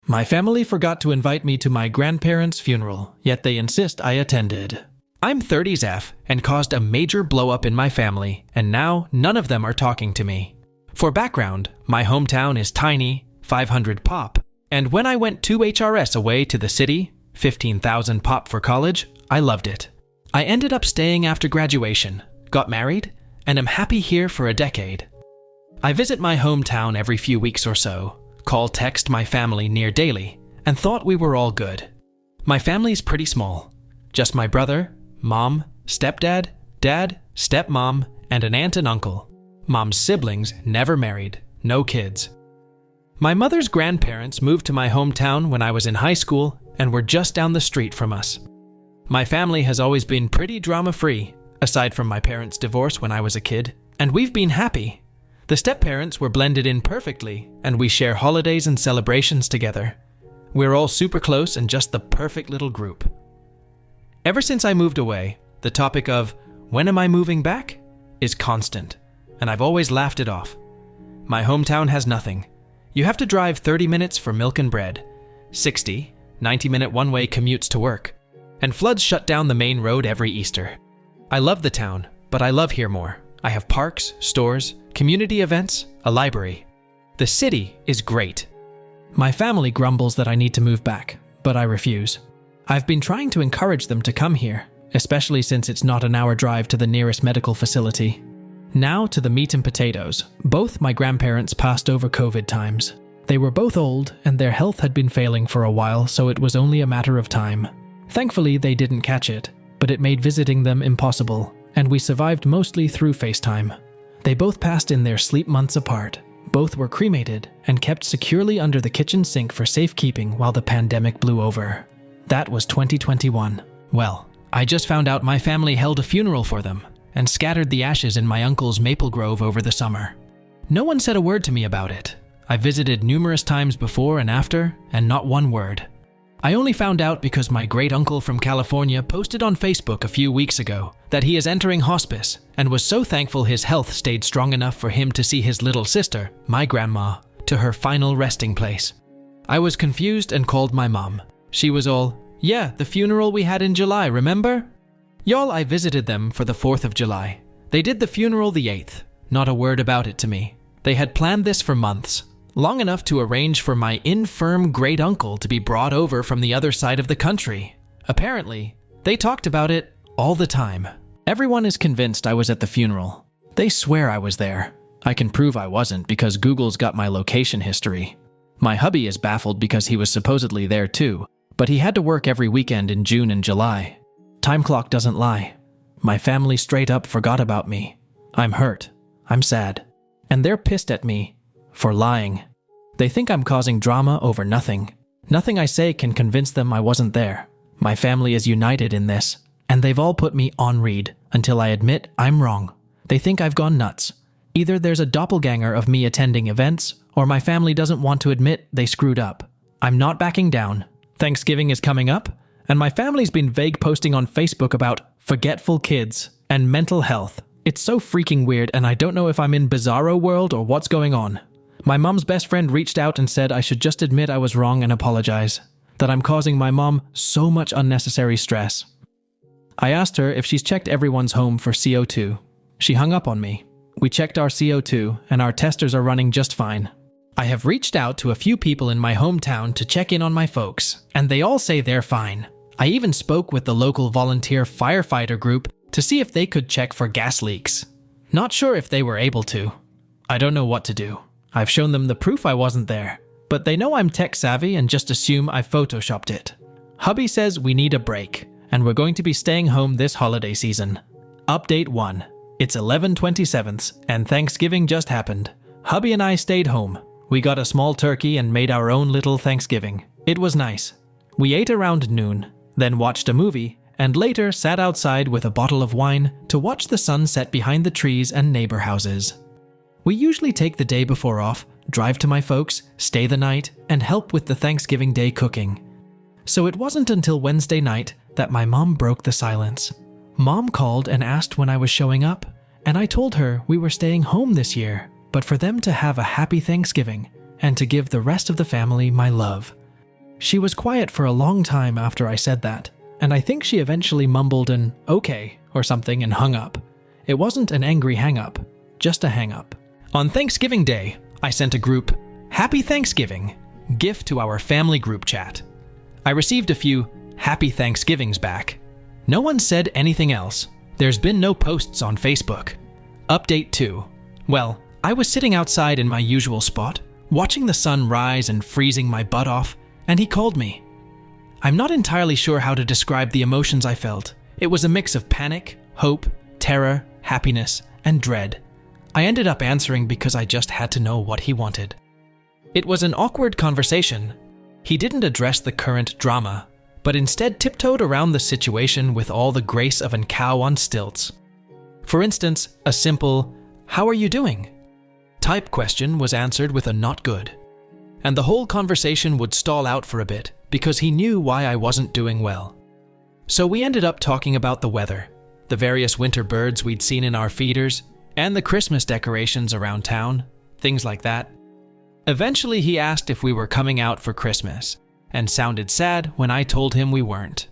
My family forgot to invite me to my grandparents' funeral, yet they insist I attended. I'm 30s F and caused a major blow-up in my family, and now none of them are talking to me. For background, my hometown is tiny, 500 pop, and when I went 2 HRS away to the city, 15,000 pop for college, I loved it. I ended up staying after graduation, got married, and am happy here for a decade. I visit my hometown every few weeks or so, text my family near daily, and thought we were all good. My family's pretty small. Just my brother, mom, stepdad, dad, stepmom, and an aunt and uncle. Mom's siblings never married, no kids. My mother's grandparents moved to my hometown when I was in high school and were just down the street from us. My family has always been pretty drama-free, aside from my parents' divorce when I was a kid, and we've been happy. The step-parents were blended in perfectly, and we share holidays and celebrations together. We're all super close and just the perfect little group. Ever since I moved away, the topic of, when am I moving back, is constant, and I've always laughed it off. My hometown has nothing. You have to drive 30 minutes for milk and bread, 60, 90-minute one-way commutes to work, and floods shut down the main road every Easter. I love the town, but I love here more. I have parks, stores, community events, a library. The city is great. My family grumbles that I need to move back, but I refuse. I've been trying to encourage them to come here, especially since it's not an hour drive to the nearest medical facility. Now to the meat and potatoes. Both my grandparents passed over COVID times. They were both old, and their health had been failing for a while, so it was only a matter of time. Thankfully, they didn't catch it, but it made visiting them impossible, and we survived mostly through FaceTime. They both passed in their sleep months apart. Both were cremated and kept securely under the kitchen sink for safekeeping while the pandemic blew over. That was 2021. Well, I just found out my family held a funeral for them and scattered the ashes in my uncle's maple grove over the summer. No one said a word to me about it. I visited numerous times before and after, and not one word. I only found out because my great-uncle from California posted on Facebook a few weeks ago that he is entering hospice and was so thankful his health stayed strong enough for him to see his little sister, my grandma, to her final resting place. I was confused and called my mom. She was all, "Yeah, the funeral we had in July, remember?" Y'all, I visited them for the 4th of July. They did the funeral the 8th. Not a word about it to me. They had planned this for months. Long enough to arrange for my infirm great-uncle to be brought over from the other side of the country. Apparently, they talked about it all the time. Everyone is convinced I was at the funeral. They swear I was there. I can prove I wasn't because Google's got my location history. My hubby is baffled because he was supposedly there too, but he had to work every weekend in June and July. Time clock doesn't lie. My family straight up forgot about me. I'm hurt. I'm sad. And they're pissed at me for lying. They think I'm causing drama over nothing. Nothing I say can convince them I wasn't there. My family is united in this, and they've all put me on read until I admit I'm wrong. They think I've gone nuts. Either there's a doppelganger of me attending events, or my family doesn't want to admit they screwed up. I'm not backing down. Thanksgiving is coming up, and my family's been vague posting on Facebook about forgetful kids and mental health. It's so freaking weird, and I don't know if I'm in Bizarro world or what's going on. My mom's best friend reached out and said I should just admit I was wrong and apologize, that I'm causing my mom so much unnecessary stress. I asked her if she's checked everyone's home for CO2. She hung up on me. We checked our CO2 and our testers are running just fine. I have reached out to a few people in my hometown to check in on my folks, and they all say they're fine. I even spoke with the local volunteer firefighter group to see if they could check for gas leaks. Not sure if they were able to. I don't know what to do. I've shown them the proof I wasn't there, but they know I'm tech savvy and just assume I photoshopped it. Hubby says we need a break, and we're going to be staying home this holiday season. Update 1. It's 11/27, and Thanksgiving just happened. Hubby and I stayed home. We got a small turkey and made our own little Thanksgiving. It was nice. We ate around noon, then watched a movie, and later sat outside with a bottle of wine to watch the sun set behind the trees and neighbor houses. We usually take the day before off, drive to my folks, stay the night, and help with the Thanksgiving Day cooking. So it wasn't until Wednesday night that my mom broke the silence. Mom called and asked when I was showing up, and I told her we were staying home this year, but for them to have a happy Thanksgiving and to give the rest of the family my love. She was quiet for a long time after I said that, and I think she eventually mumbled an okay or something and hung up. It wasn't an angry hang-up, just a hang-up. On Thanksgiving Day, I sent a group Happy Thanksgiving GIF to our family group chat. I received a few Happy Thanksgivings back. No one said anything else. There's been no posts on Facebook. Update 2. Well, I was sitting outside in my usual spot, watching the sun rise and freezing my butt off, and he called me. I'm not entirely sure how to describe the emotions I felt. It was a mix of panic, hope, terror, happiness, and dread. I ended up answering because I just had to know what he wanted. It was an awkward conversation. He didn't address the current drama, but instead tiptoed around the situation with all the grace of a cow on stilts. For instance, a simple, "How are you doing?" type question was answered with a "not good." And the whole conversation would stall out for a bit because he knew why I wasn't doing well. So we ended up talking about the weather, the various winter birds we'd seen in our feeders, and the Christmas decorations around town, things like that. Eventually he asked if we were coming out for Christmas, and sounded sad when I told him we weren't.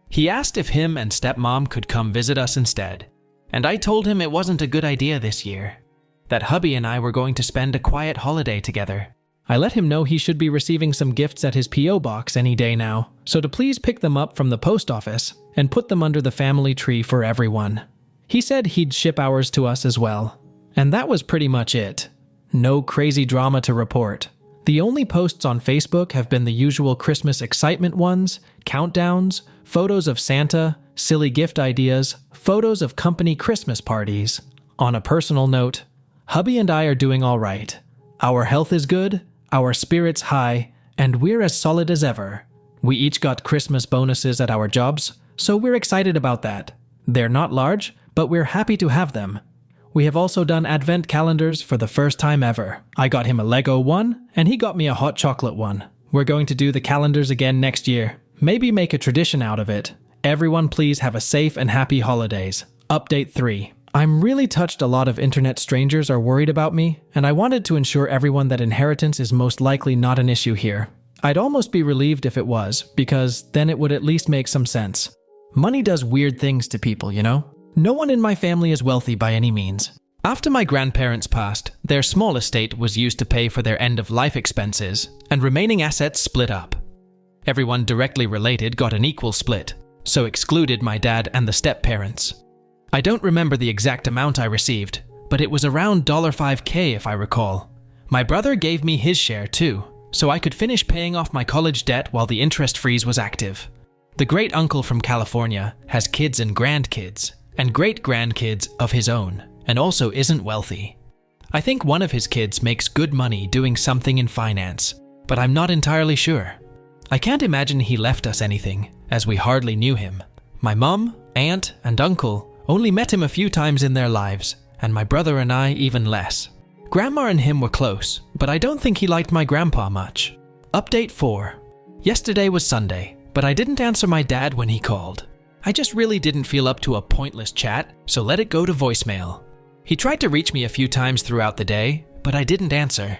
He asked if him and stepmom could come visit us instead, and I told him it wasn't a good idea this year, that hubby and I were going to spend a quiet holiday together. I let him know he should be receiving some gifts at his P.O. box any day now, so to please pick them up from the post office and put them under the family tree for everyone. He said he'd ship ours to us as well, and that was pretty much it. No crazy drama to report. The only posts on Facebook have been the usual Christmas excitement ones, countdowns, photos of Santa, silly gift ideas, photos of company Christmas parties. On a personal note, hubby and I are doing all right. Our health is good, our spirits high, and we're as solid as ever. We each got Christmas bonuses at our jobs, so we're excited about that. They're not large, but we're happy to have them. We have also done advent calendars for the first time ever. I got him a Lego one, and he got me a hot chocolate one. We're going to do the calendars again next year. Maybe make a tradition out of it. Everyone please have a safe and happy holidays. Update 3. I'm really touched a lot of internet strangers are worried about me, and I wanted to ensure everyone that inheritance is most likely not an issue here. I'd almost be relieved if it was, because then it would at least make some sense. Money does weird things to people, you know? No one in my family is wealthy by any means. After my grandparents passed, their small estate was used to pay for their end-of-life expenses, and remaining assets split up. Everyone directly related got an equal split, so excluded my dad and the step-parents. I don't remember the exact amount I received, but it was around $5K if I recall. My brother gave me his share too, so I could finish paying off my college debt while the interest freeze was active. The great-uncle from California has kids and grandkids, and great-grandkids of his own, and also isn't wealthy. I think one of his kids makes good money doing something in finance, but I'm not entirely sure. I can't imagine he left us anything, as we hardly knew him. My mom, aunt, and uncle only met him a few times in their lives, and my brother and I even less. Grandma and him were close, but I don't think he liked my grandpa much. Update 4. Yesterday was Sunday, but I didn't answer my dad when he called. I just really didn't feel up to a pointless chat, so let it go to voicemail. He tried to reach me a few times throughout the day, but I didn't answer.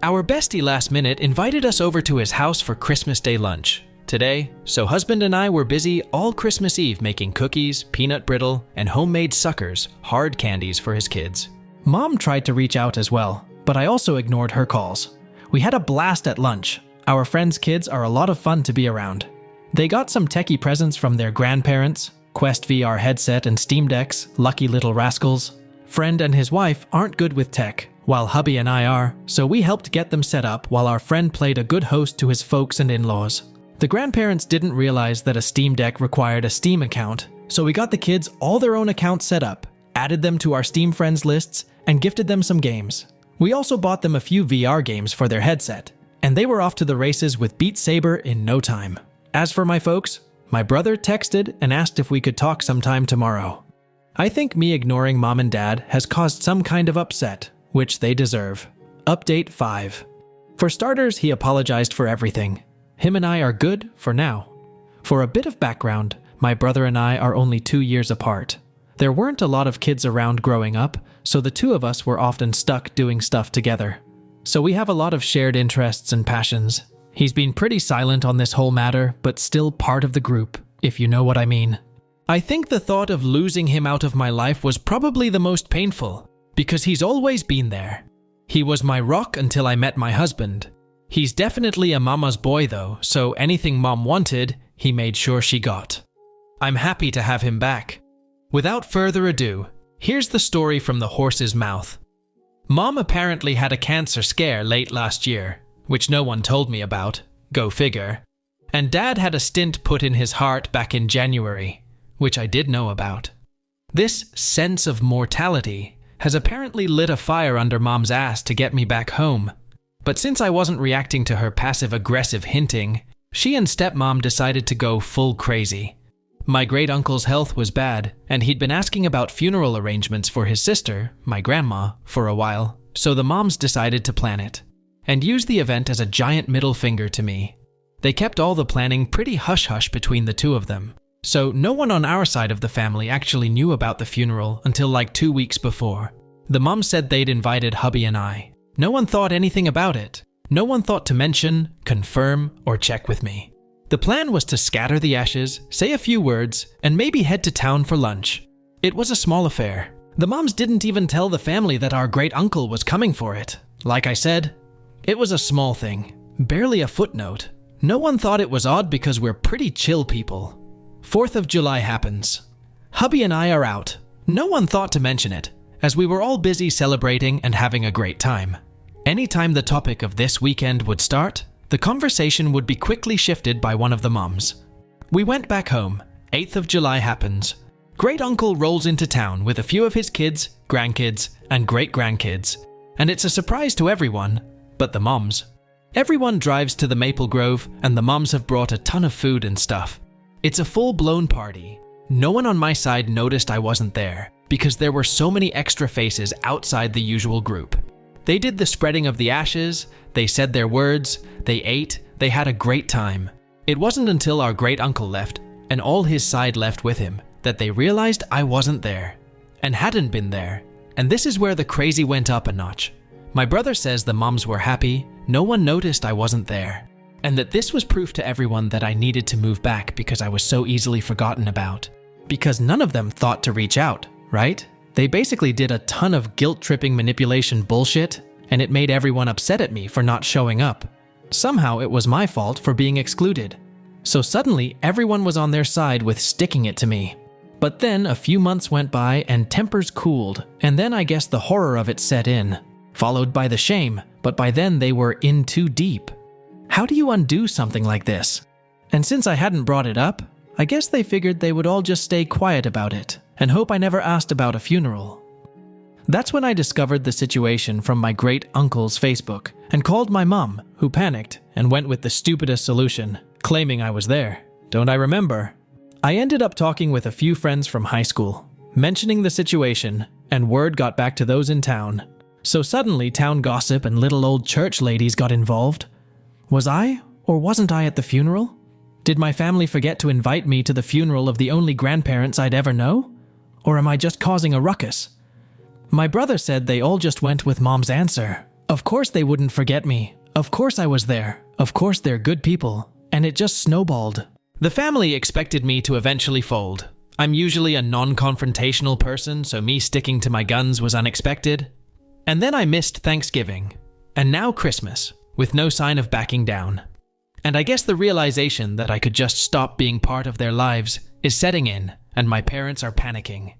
Our bestie last minute invited us over to his house for Christmas Day lunch today, so husband and I were busy all Christmas Eve making cookies, peanut brittle, and homemade suckers, hard candies for his kids. Mom tried to reach out as well, but I also ignored her calls. We had a blast at lunch. Our friends' kids are a lot of fun to be around. They got some techie presents from their grandparents, Quest VR headset and Steam Decks, lucky little rascals. Friend and his wife aren't good with tech, while hubby and I are, so we helped get them set up while our friend played a good host to his folks and in-laws. The grandparents didn't realize that a Steam Deck required a Steam account, so we got the kids all their own accounts set up, added them to our Steam friends lists, and gifted them some games. We also bought them a few VR games for their headset, and they were off to the races with Beat Saber in no time. As for my folks, my brother texted and asked if we could talk sometime tomorrow. I think me ignoring mom and dad has caused some kind of upset, which they deserve. Update 5. For starters, he apologized for everything. Him and I are good for now. For a bit of background, my brother and I are only 2 years apart. There weren't a lot of kids around growing up, so the two of us were often stuck doing stuff together. So we have a lot of shared interests and passions. He's been pretty silent on this whole matter, but still part of the group, if you know what I mean. I think the thought of losing him out of my life was probably the most painful, because he's always been there. He was my rock until I met my husband. He's definitely a mama's boy though, so anything mom wanted, he made sure she got. I'm happy to have him back. Without further ado, here's the story from the horse's mouth. Mom apparently had a cancer scare late last year, which no one told me about, go figure. And Dad had a stint put in his heart back in January, which I did know about. This sense of mortality has apparently lit a fire under Mom's ass to get me back home. But since I wasn't reacting to her passive-aggressive hinting, she and stepmom decided to go full crazy. My great-uncle's health was bad, and he'd been asking about funeral arrangements for his sister, my grandma, for a while, so the moms decided to plan it, and use the event as a giant middle finger to me. They kept all the planning pretty hush-hush between the two of them, so no one on our side of the family actually knew about the funeral until like 2 weeks before. The moms said they'd invited hubby and I. No one thought anything about it. No one thought to mention, confirm, or check with me. The plan was to scatter the ashes, say a few words, and maybe head to town for lunch. It was a small affair. The moms didn't even tell the family that our great-uncle was coming for it. Like I said, it was a small thing, barely a footnote. No one thought it was odd because we're pretty chill people. 4th of July happens. Hubby and I are out. No one thought to mention it, as we were all busy celebrating and having a great time. Anytime the topic of this weekend would start, the conversation would be quickly shifted by one of the moms. We went back home. 8th of July happens. Great-uncle rolls into town with a few of his kids, grandkids, and great-grandkids, and it's a surprise to everyone, but the moms. Everyone drives to the Maple Grove, and the moms have brought a ton of food and stuff. It's a full-blown party. No one on my side noticed I wasn't there, because there were so many extra faces outside the usual group. They did the spreading of the ashes, they said their words, they ate, they had a great time. It wasn't until our great-uncle left, and all his side left with him, that they realized I wasn't there, and hadn't been there. And this is where the crazy went up a notch. My brother says the moms were happy, no one noticed I wasn't there, and that this was proof to everyone that I needed to move back because I was so easily forgotten about. Because none of them thought to reach out, right? They basically did a ton of guilt-tripping manipulation bullshit, and it made everyone upset at me for not showing up. Somehow it was my fault for being excluded. So suddenly everyone was on their side with sticking it to me. But then a few months went by and tempers cooled, and then I guess the horror of it set in, followed by the shame, but by then they were in too deep. How do you undo something like this? And since I hadn't brought it up, I guess they figured they would all just stay quiet about it and hope I never asked about a funeral. That's when I discovered the situation from my great-uncle's Facebook and called my mom, who panicked and went with the stupidest solution, claiming I was there. Don't I remember? I ended up talking with a few friends from high school, mentioning the situation, and word got back to those in town. So suddenly town gossip and little old church ladies got involved. Was I or wasn't I at the funeral? Did my family forget to invite me to the funeral of the only grandparents I'd ever know? Or am I just causing a ruckus? My brother said they all just went with Mom's answer. Of course they wouldn't forget me. Of course I was there. Of course they're good people. And it just snowballed. The family expected me to eventually fold. I'm usually a non-confrontational person, so me sticking to my guns was unexpected. And then I missed Thanksgiving. And now Christmas, with no sign of backing down. And I guess the realization that I could just stop being part of their lives is setting in, and my parents are panicking.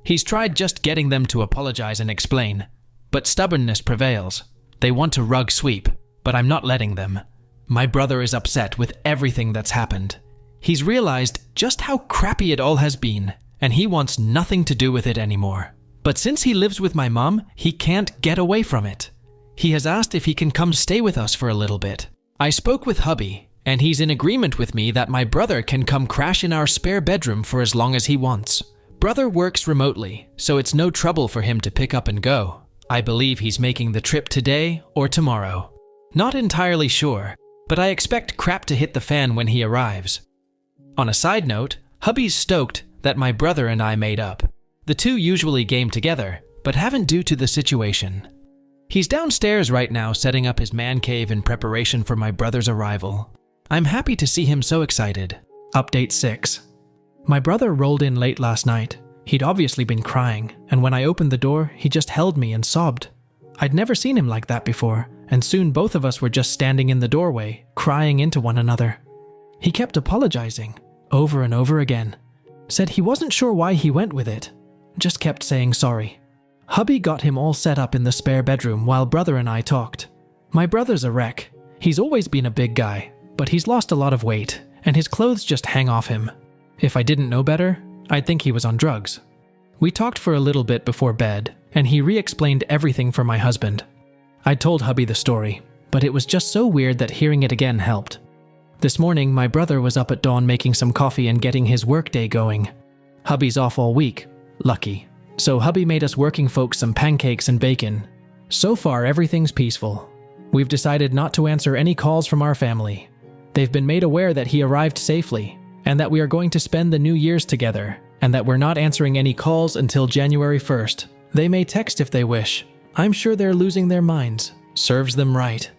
He's tried just getting them to apologize and explain, but stubbornness prevails. They want to rug sweep, but I'm not letting them. My brother is upset with everything that's happened. He's realized just how crappy it all has been, and he wants nothing to do with it anymore. But since he lives with my mom, he can't get away from it. He has asked if he can come stay with us for a little bit. I spoke with hubby, and he's in agreement with me that my brother can come crash in our spare bedroom for as long as he wants. Brother works remotely, so it's no trouble for him to pick up and go. I believe he's making the trip today or tomorrow. Not entirely sure, but I expect crap to hit the fan when he arrives. On a side note, hubby's stoked that my brother and I made up. The two usually game together, but haven't due to the situation. He's downstairs right now setting up his man cave in preparation for my brother's arrival. I'm happy to see him so excited. Update 6. My brother rolled in late last night. He'd obviously been crying, and when I opened the door, he just held me and sobbed. I'd never seen him like that before, and soon both of us were just standing in the doorway, crying into one another. He kept apologizing, over and over again. Said he wasn't sure why he went with it. Just kept saying sorry. Hubby got him all set up in the spare bedroom while brother and I talked. My brother's a wreck. He's always been a big guy, but he's lost a lot of weight, and his clothes just hang off him. If I didn't know better, I'd think he was on drugs. We talked for a little bit before bed, and he re-explained everything for my husband. I told hubby the story, but it was just so weird that hearing it again helped. This morning, my brother was up at dawn making some coffee and getting his workday going. Hubby's off all week. Lucky. So hubby made us working folks some pancakes and bacon. So far, everything's peaceful. We've decided not to answer any calls from our family. They've been made aware that he arrived safely, and that we are going to spend the New Year's together, and that we're not answering any calls until January 1st. They may text if they wish. I'm sure they're losing their minds. Serves them right.